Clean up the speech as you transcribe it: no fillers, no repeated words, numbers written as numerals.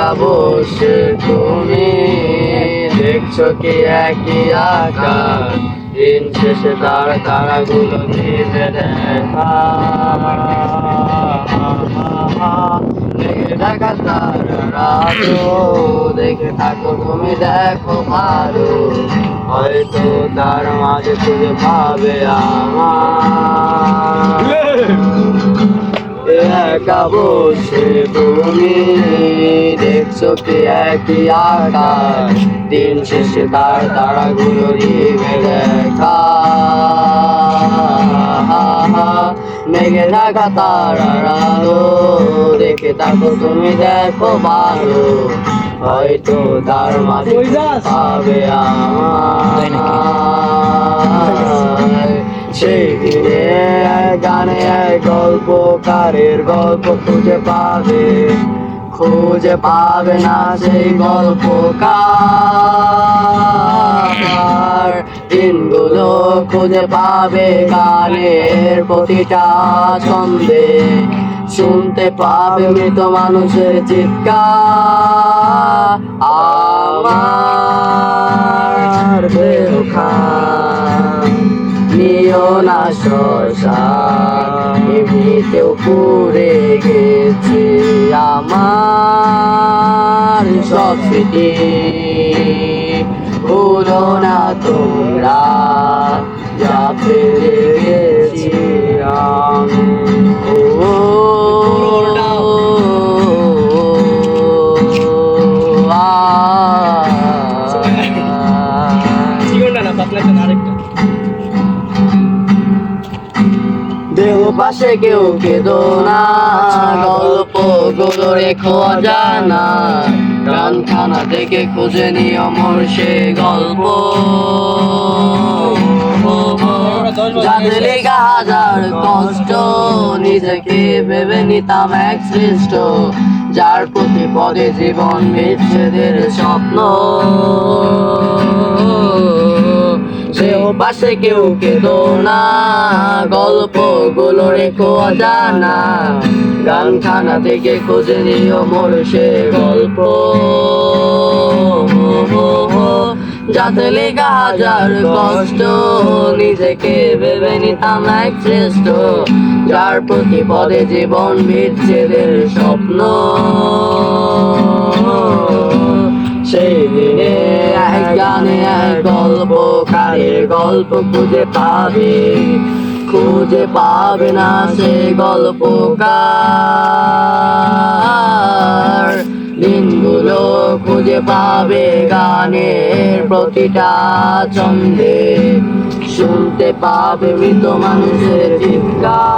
একা বসে তুমি দেখছো কি একই আকাশ, দিন শেষে তার তারাগুলো নিভে দেখা। ঢাকা তারারা তো দেখে থাকো তুমি, দেখো ভালো হয়তো তার মাঝে খুঁজে পাবে আমার। একা বসে তুমি দেখছো কি একই আকাশ, দিন শেষে তার তারাগুলো নিভে দেখা। মেঘে ঢাকা তারার আলো দেখে থাকো তুমি, দেখো ভালো হয়তো তার মাঝে পাবে আমার। সেই দিনে গানে এক গল্পকারের গল্প খুঁজে পাবে না সেই গল্পকার। দিনগুলো খুঁজে পাবে গানের প্রতিটা ছন্দে, শুনতে পাবে মৃত মানুষের চিৎকার। আমার দেহ নিও না শ্মশান, এমনিতেও পুড়ে গেছে আমার সব স্মৃতি। ভুলো না তোমরা যা ফেলে গেছি আমি। দেহ পাশে কেউ কেঁদো না, গল্প গুলো রেখো অজানা, গানখানা থেকে খুঁজে নিও মোর সে গল্প। যাতে লেখা হাজার কষ্ট, নিজেকে ভেবে নিতাম এক শ্রেষ্ঠ, যার প্রতি পদে জীবন বিচ্ছেদের স্বপ্ন। সেও পাশে কেউ কেঁদো না, গল্প গুলো রেখো অজানা, গানখানা থেকে খুঁজে নিও মোর সে গল্প। যাতে লেখা হাজার কষ্ট, নিজেকে ভেবে নিতাম এক শ্রেষ্ঠ, যার প্রতি পদে জীবন বিচ্ছেদের স্বপ্ন। সেই দিনে এক গানে এক গল্পকারের গল্প খুঁজে পাবে না সে গল্পকার। দিনগুলো খুঁজে পাবে গানের প্রতিটা ছন্দে, শুনতে পাবে মৃত মানুষের চিৎকার।